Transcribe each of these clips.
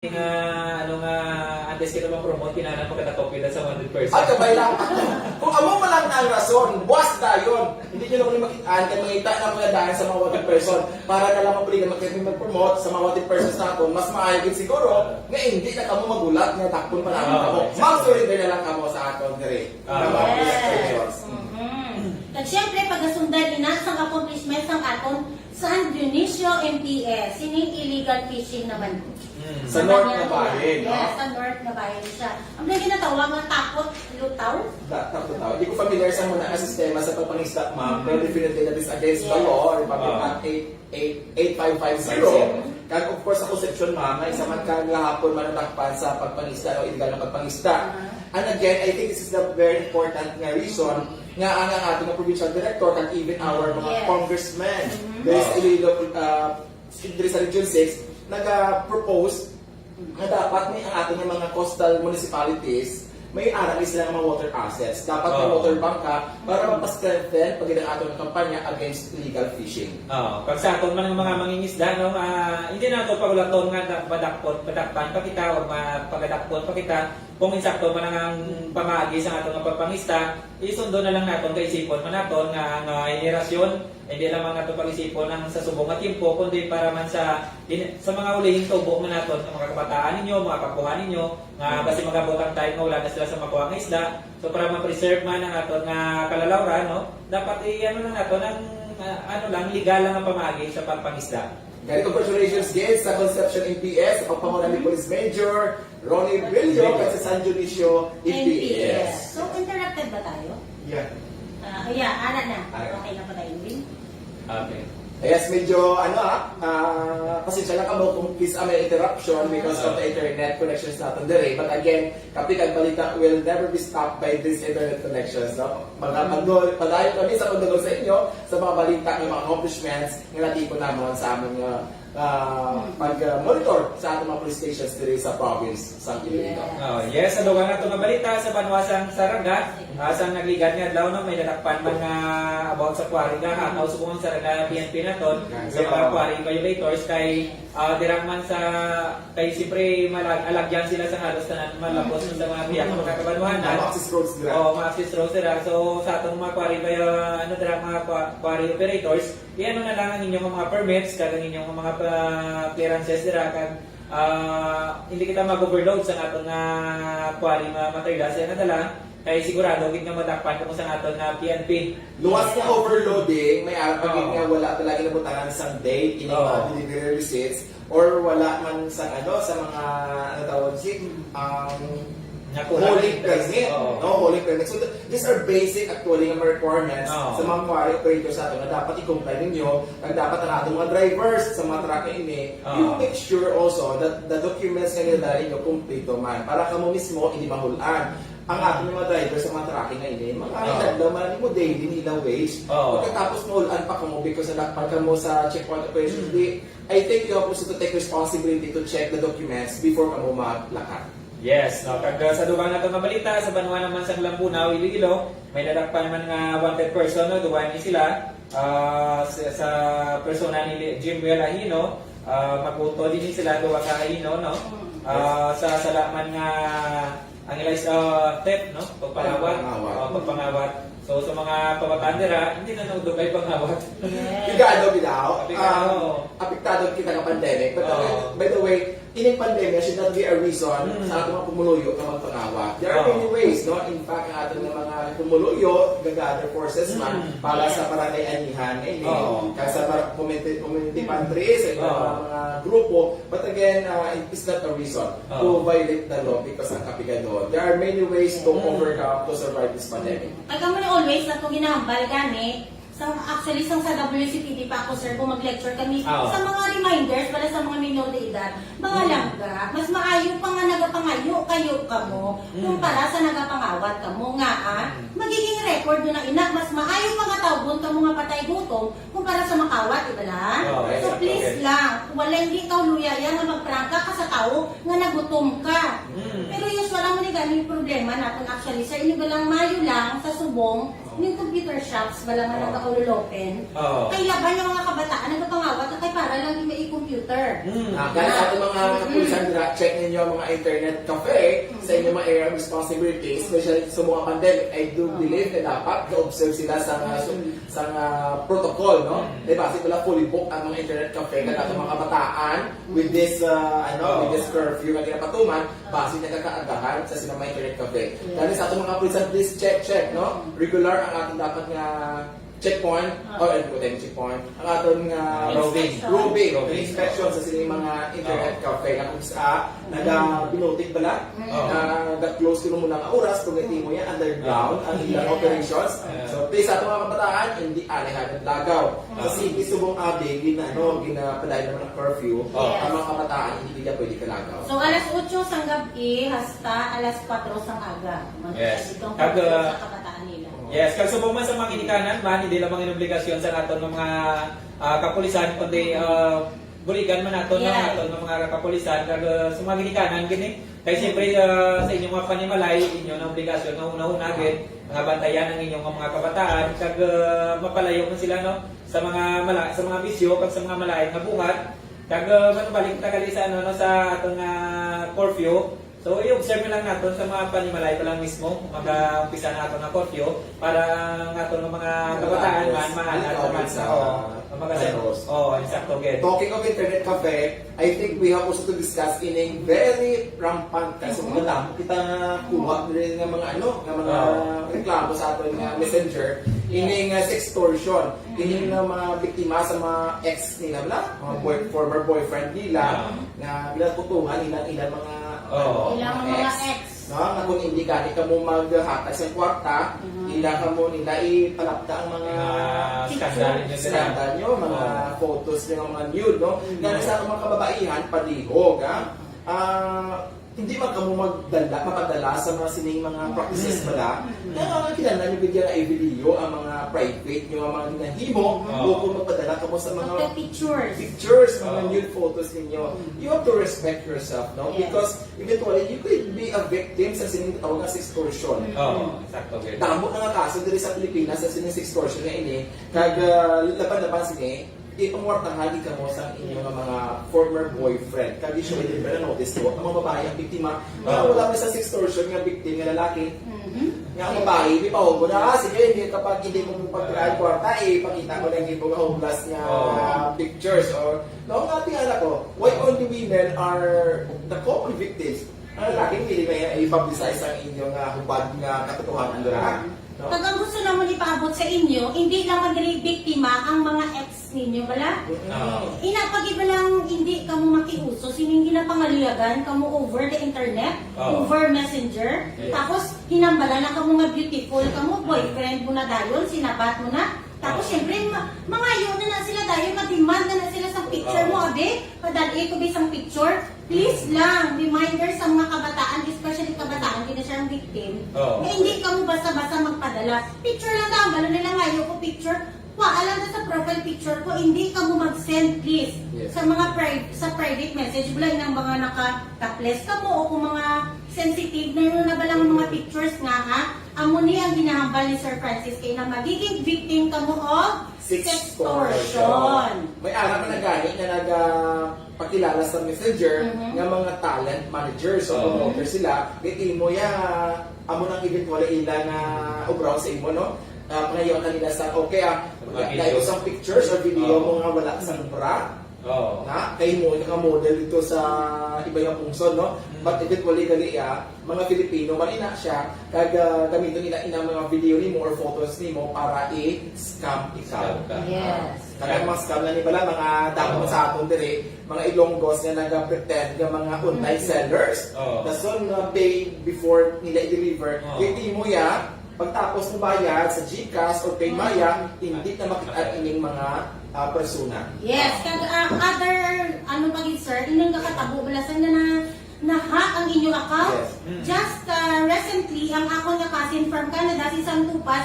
Antes kita mag-promote, kinanan mo katatop kita sa 100%. At kabay lang ako. Kung amo pa lang ang rason, buwas dayon. Hindi nyo naman makitaan, kaya mangita na mga dahil sa mga wanted person para na lang mapuligan mag-promote sa mga wanted persons natin. Mas maayagin siguro nga hindi na kamo magulat nga takpon pa namin kamo. Mag-surrender na lang kamo sa aton dire. Yes. At syempre, pag-asundan ina sa accomplishments ng aton San Dionisio MPS, sining illegal fishing naman. Sa North na bayan, no? Yes, sa North na bayan siya. Ang mga ginatawa nga takot, lutaw? Takot. Hindi ko familiar sa muna ang sistema sa pagpangisda, ma'am. Pero definitely that is against the law, Republic Act 8550. Kaya of course, sa conception, ma'am, ay isa man kahapon manatakpan sa pagpangisda o illegal na pagpangisda. And again, I think this is the very important nga reason nga ang ating provincial director and even our mga congressmen there is Iloilo, sa Region 6 nag-propose na dapat may ang ating mga coastal municipalities may arali sila ng mga water assets. Dapat may water bank ka para mapastrengthen pag ang atong kampanya against illegal fishing. Pag sa aton man ng mga mangingisda, no, hindi na ito pagulaton nga padakpan pa kita o pagadakpon pa kita. Kung insakto man ang pamagi sa atong pagpangista, isundo na lang naton kay isipon man naton nga ang henerasyon hindi lamang nato pag-isipon ng sa subong at timpo kundi para man sa mga ulihing tubo man naton sa mga kabataan ninyo, mga kapuhan ninyo nga basi magabot ang time nga wala na sila sa makuha nga isda. So para ma-preserve man ang aton nga kalalawran, no, dapat ano lang naton ang legal lang ang pamagi sa pagpangisda. Kaya congratulations again sa Conception MPS, sa pagpamulan ni Police Major Ronnie Brillo at sa San Dionisio MPS. So, interrupted ba tayo? Yeah. Ana na. Okay na pa tayo, Erwin? Okay. Yes, medyo pasensya lang kamo kung please may interruption because of the internet connections natin dire. But again, Kape kag Balita will never be stopped by these internet connections. No? Padayon kami sa pagdagol sa inyo sa mga balita ng mga accomplishments nga natipon naman sa aming pag-monitor sa ating mga police stations dire sa province sa Iloilo. Yes, sa lugar na ito nga balita sa Banwasang Saraga, sa nagligan nga daw no, may natakpan mga about sa quarry nga hataw subong Saraga PNP na to sa mga quarry violators kay dirang man sa kay siyempre alagyan sila sa halos na malapos sa mga biyak ng mga kabanwahanan. Access roads dira. Access roads dira. So sa atong mga quarry mga quarry operators, iyan na lang ang inyong mga permits, kag ang inyong mga clearances dira kag hindi kita mag-overload sa atong quarry materials yan na lang kay sigurado gid nga matakpan kamo sa aton nga PNP. Luwas nga overloading, may pag nga wala talaga nabutangan sa date, ini delivery receipts or wala man sa sa mga tawag holding permit, holding permit. So these are basic actually mga requirements sa mga quarry operators sa atin na dapat i-comply ninyo. Ang dapat ang ating mga drivers sa mga truck ini, you make sure also that the documents nga nila ninyo kumpleto man para kamo mismo hindi mahulaan. Ang ating mga drivers sa mga tracking na ini, mga inadlaw man mo daily nila wage. Pagkatapos mahulaan pa kamo because nakapag kamo sa checkpoint operations, I think you have also to take responsibility to check the documents before kamo maglakad. Yes, no, kag sa dugang nato nga balita sa Banwa naman sa Lampunaw, Iloilo, may nadakpan man nga wanted person no, duwan ni sila sa persona ni Jimwell Ahino, magbuto din sila duwa ka Ahino no. Sa salaman nga ang ilang theft no, pagpangawat. So sa mga kabataan nila, hindi na naudugay pangawat. Pigado bilaw. Apektado kita ng pandemic. But by the way, in pandemic should not be a reason sa ating mga pumuluyo na magpangawat. There are many ways, no? In fact, ang ating mga pumuluyo, gagather forces man para sa paranay-anihan sa community pantries, mga grupo. But again, it's not a reason to violate the law because ang kapigado. There are many ways to overcome to survive this pandemic. Always na itong ginahambal gani. Actually, sa WCPD pa ako, sir, kung mag-lecture kami, sa mga reminders, para sa mga minor de edad, mga langga, mas maayo pa nga nagapangayo kayo kamo, kumpara sa nagapangawat kamo nga, magiging record nyo na ina, mas maayo pa nga tawgon kamo nga patay gutom, kumpara sa makawat, iba lang? So please lang, wala hindi ka luyaya nga magprangka ka sa tao nga nagutom ka. Pero usual ang manigaling problema natin actually, sir, ini ba lang mayo lang sa subong, Yung computer shops, wala nga nagka-open. Kay laban yung mga kabataan, nagpapangawat na kay para lang may computer. Kaya sa ating mga kapulisan, check ninyo ang mga internet cafe sa inyong mga area of responsibility, especially sa mga pandemic. I do believe na dapat na-observe sila sa protocol, no? Diba? Kasi wala fully booked ang mga internet cafe kaya ang mga kabataan with this with this curfew na kinapatuman, base nagkakaagahan sa sila mga internet cafe. Dahil sa ating mga kapulisan, please check, no? Regular ang ating dapat nga checkpoint or checkpoint ang ating roving inspection sa sining mga internet cafe na kung saan nag-binotik bala nag-close ko muna ang oras kung hindi mo yan underground ang ilang operations. So please sa mga kabataan hindi alehan at lagaw kasi subong abe ginapalay naman ang curfew ang mga kabataan hindi nila pwede kalagaw. So alas 8 sang gabi hasta alas 4 sang aga. Itong sa kabataan nila. Yes, kag subong man sa mga kinikanan man, hindi lamang inobligasyon sa naton ng mga kapulisan, kundi buligan man naton ng naton ng mga kapulisan kag sa mga kinikanan gini. Kay siyempre sa inyong mga panimalay, inyo na obligasyon na una-una gid mga bantayan ang inyong mga kabataan kag mapalayo man sila no sa mga bisyo kag sa mga malayo nga buhat. Kag balik ta gali sa sa atong curfew. So, i-observe lang natin sa mga panimalay pa lang mismo, mag-umpisa na ito na curfew para nga ito ng mga kabataan man, mahanap naman sa magazeros. Exacto. Talking of internet cafe, I think we have also to discuss in a very rampant kasi mga kita kuha rin ng mga mga reklamo sa ating messenger in sextortion. Ini ng mga biktima sa mga ex nila mga former boyfriend nila na pinaputungan ilang mga ilang mga ex. Nga kung hindi gani ka mo maghatag sa kwarta, ila ka mo nila ipalapta ang mga skandal nyo, mga photos ng mga nude, no? Nga sa mga kababaihan, padihog, hindi man ka mo mapadala sa mga sining mga practices pala. Kaya kinala nyo bigyan na i-video ang mga private nyo, ang mga ginahimo, o kung magpadala ka mo sa mga pictures, mga nude photos ninyo. You have to respect yourself, no? Because eventually, you could be a victim sa sining tawag na sextortion. Exacto. Damo na nga kaso diri sa Pilipinas sa sining sextortion na ini, kag laban-laban sini, ipangwartahan ka mo sa inyong mga former boyfriend. Kag usually, ba na notice ko, ang mga babae ang biktima, wala mo sa sextortion nga victim nga lalaki. Nga ang babae, di pa hubo na, sige, kapag hindi mo pagkakaan kwarta, pakita mo lang yung homeless nga pictures. Or, no, ang ating anak ko, why only women are the common victims? Ang lalaking hindi may i-publicize ang inyong hubad nga katotohanan doon. Pag ang gusto naman ipaabot sa inyo, hindi lang maging biktima ang mga ex ninyo, bala? Inapag-iba lang hindi ka mo makiuso, sining ginapangaliyagan ka mo over the internet, over messenger, tapos hinambala na ka mo nga beautiful, ka mo boyfriend mo na dayon, sinabat mo na, tapos syempre, mangayo na sila dayon, ma-demand na sila sa picture mo, abe, padali ko ba isang picture, please lang, reminder sa mga kabataan, especially kabataan, hindi na siya ang victim, eh hindi ka mo basta-basta magpadala. Picture lang daw, gano'n nila ngayon ko picture, alam na sa profile picture ko, hindi ka mo mag-send please sa mga private message, bulay ng mga naka-topless ka mo o kung mga sensitive na yun na ba lang mga pictures nga amo niya ang ginahambal ni Sir Francis kay na magiging victim ka mo of sextortion. May anak na nagani na nagpakilala sa messenger ng mga talent managers o promoters sila. Biti mo amo nang eventually ilang obraw sa imo, no? Ngayon kanila sa dahil isang pictures or video mo nga wala sa bra. Na kay mo naka-model dito sa iba yung pungsod, no? But eventually gali mga Filipino malina siya kag gamiton nila ina mga video nimo or photos nimo para i-scam ikaw. Yes. Kaya mga scam na ni bala mga damo sa aton diri, mga Ilonggos nga naga-pretend nga mga online sellers. Dason pay before nila i-deliver. Hindi mo pagtapos mo bayad sa GCash or Paymaya, hindi na makita ining mga persona. Yes, kag other sir, inang kakatabo balasan na hack ang inyong account. Just recently, ang ako nga cousin from Canada, si Santupas,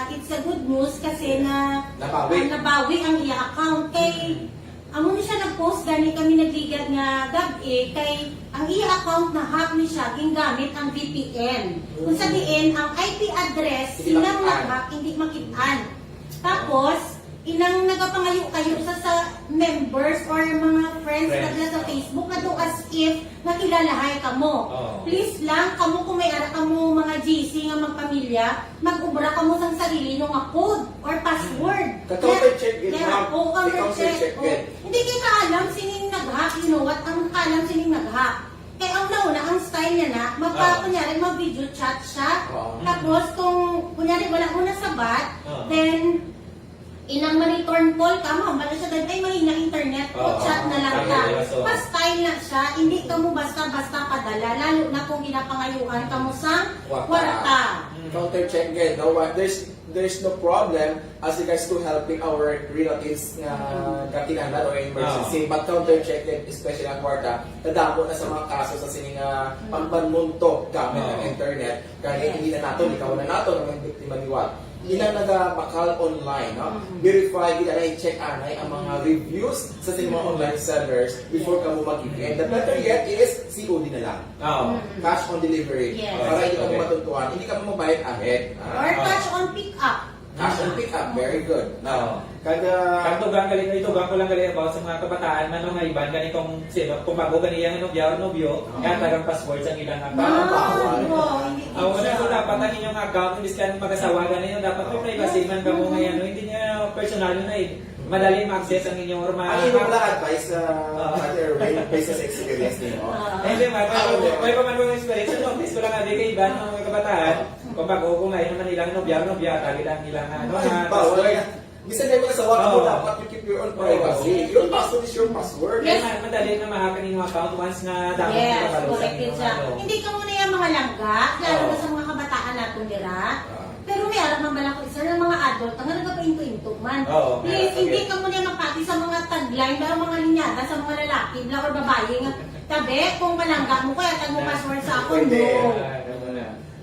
it's a good news kasi nabawi ang iya account. Kay amo ni siya nag-post gani kami nagligat nga gabi kay ang i-account na hack ni siya gingamit ang VPN. Kung sabihin, ang IP address, Hindi sinang makitaan. nag-hack, hindi makitaan. Tapos, inang nagapangayo kayo sa members or mga friends na sa Facebook na do as if nakilalahay ka mo. Please lang, kamo kung may ara ka mo mga GC nga magpamilya, mag-ubra ka mo sa sarili nyo nga code or password. Ka-counter-check yun, Yeah, ma'am. oo, counter-check. Ka-counter-check yun. Hindi kayo kaalam sining nag-hack, you know what? Ang kaalam sining nag-hack. Kaya ang nauna, ang style niya na, kunyari, mag-video chat siya. Tapos kung, kunyari, wala mo na sabat, then, inang ma-return call ka mo, bala siya dahil ay mahina internet o chat na lang ka. Pa-style na siya, hindi ka mo basta-basta padala, lalo na kung ginapangayuhan ka mo sa warta. Counter-check again. No, there's no problem as regards to helping our relatives na kakinahanglan or emergency. But counter-check din, especially ang kwarta, nadamo na sa mga kaso sa sining pambanmunto gamit ng internet. Kaya hindi na nato, ikaw na nato ng biktima niwat. Ilang naga-bakal online, no? Verify, i-check anay ang mga reviews sa mga online sellers before ka mo mag-give. And the better yet is COD na lang. Cash on delivery. Yes. Para hindi ka mo matuntuan, hindi ka mo mabayad ahead. Or cash on pick-up. Cash on pick up, very good. Now, Kantugang galing ito, ko lang galing about sa mga kabataan man mga iban ganitong sino kung bago ganiyang nobyo, kaya tagang password sa ilang account. Ang una ko dapat ang inyong account, imbis ka mag-asawagan ninyo, dapat may privacy man ka mo ngayon, hindi niya personal na madali ma-access ang inyong ang inyong lang advice sa Erwin, based sa experience niyo. Hindi man, may pa man kong experience, notice ko lang kay iban ng mga kabataan, kung bago ko ngayon naman ilang nobya, tagi lang ilang password. Bisan kayo mag-asawa mo, dapat you keep your own privacy. Your password is your password. Yes, madali na mahakan yung account once na dapat yes, corrected siya. Hindi ka muna yung mga langga, lalo na sa mga kabataan natin nila. Pero may alam man bala ko, sir, ng mga adult, ang nagpa-into-into man. Please, hindi ka muna mapati sa mga tagline, ba mga linyada sa mga lalaki, bla or babae nga. Tabi, kung malangga mo kaya tag mo password sa ako, no.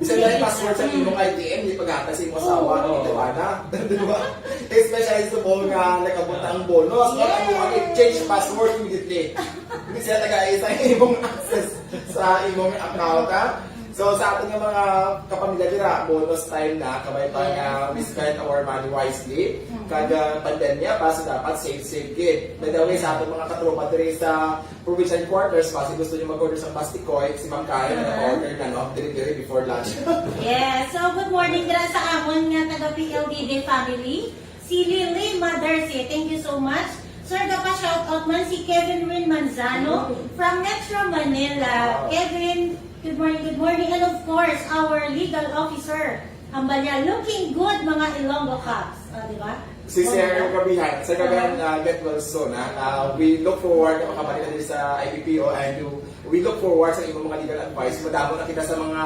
Bisa dahil password sa imong ITM, hindi pag-atasin mo asawa, hindi ba na? Diba? Especially sa mga nga nakabot ang bonus, change password immediately. Hindi siya nag-aisa yung imong access sa imong account, ha? So sa ating mga kapamilya dira, bonus time na, kamay pa nga we spend our money wisely. Kada pandemya pa, so dapat save gid. By the way, sa ating mga katropa diri sa provincial quarters, kasi gusto nyo mag-order sa pastikoy, si Ma'am Karen na-order na, no? Diri before lunch. Yes, so good morning dira sa amon nga taga PLDD family. Si Lily Magarzo, thank you so much. Sir, shout out man si Kevin Rin Manzano from Metro Manila. Kevin, good morning. And of course, our legal officer, Ambalya, looking good mga Ilonggo Caps. Di ba? Si Sir Gabihan, Sir Gabihan, get well soon. We look forward na makabalik na din sa IPPO and we look forward sa ibang mga legal advice. Madamo na kita sa mga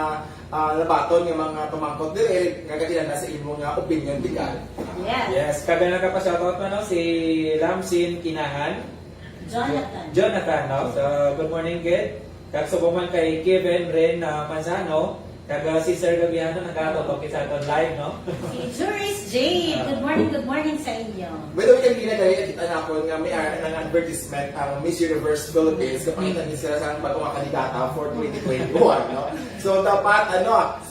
labaton, yung mga pamangkot din, nagkatilan na sa ibang opinion legal. Yes, kaya nakapashoutout na, no, si Ramsin Kinahan. Jonathan, no? So, good morning, Ged. Kagsubuman kay Kevin Ren Manzano. Kaga si Sir Gabiano nagkatotok sa aton live, no? Si Juris J, good morning sa inyo. By the way, kanina dahil kita na ako nga may ng advertisement ang Miss Universe Philippines, kapakita niyo sila sa bagong kandidata for 2021, no? So dapat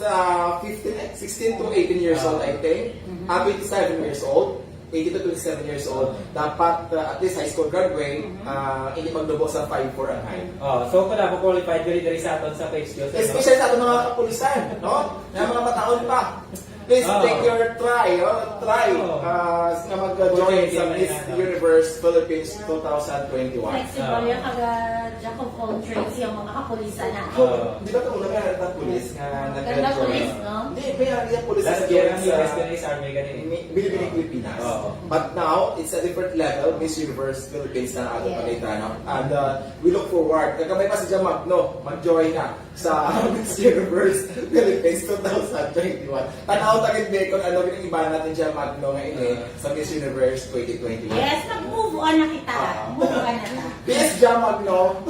sa 16 to 18 years old, I think, 27 years old, 18 to 27 years old, dapat at least high school graduate, hindi magdubo sa 5'4" ang height. So kung na qualified diri sa aton sa page news, especially sa ating mga kapulisan, no? Na mga mataon pa. Please take your try na mag-join sa Miss Universe Philippines 2021. Flexible yung kaga jack of all trades yung mga kapulisan na. Di ba ito una nga ng pulis nga Ganda pulis, no? Hindi, may yung pulis last year ang US Police Army ganun. Binibining Pilipinas. But now, it's a different level, Miss Universe Philippines na ating palita, no? And we look forward. Kagamay pa si Jamag, no? Mag-join na sa Miss Universe Philippines 2021. Tanaw tagid be kung ano yung iba natin siya Magno ngayon sa Miss Universe 2021. Yes, nag-move on na kita. Move on na ta. Yes, Magno.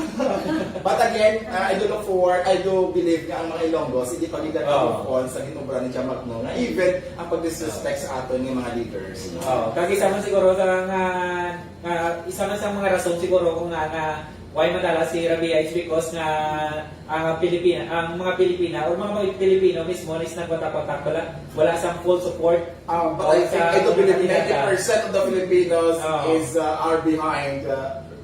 But again, I do look forward, I do believe nga ang mga Ilonggos, hindi pa nila move on sa gitubra ni Magno na even ang pag-disrespect sa aton ng mga leaders. Kag isa man siguro sa isa man sa mga rason siguro kung nga why madala si Rabia is because nga ang mga Pilipina or mga Pilipino mismo is nagkontak-kontak wala sang full support. But I think I do believe 90% of the Filipinos are behind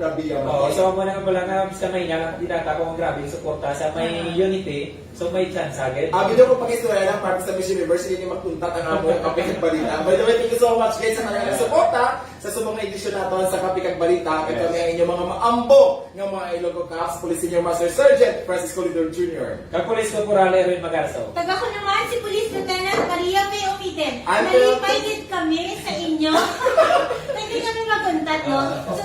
Rabia Mayo. So mo na pala nga sa may nga dinata ko ang grabe yung suporta sa may unity, so may chance agad. Video ko pag-istorya lang para sa Miss Universe, hindi magpuntat ang among Kape kag Balita. By the way, thank you so much guys sa kanilang suporta sa sumong edisyon natin sa Kape kag Balita. Ito na ang inyong mga maambo ng mga Iloilo Caps, Police Senior Master Sergeant Francisco Lindero Jr. Kag Police Corporal Erwin Magarzo. Taga ko naman si Police Lieutenant Maria P. UMITEN. I'm Nalipay din kami sa inyo. Hindi kami maguntat, no? So,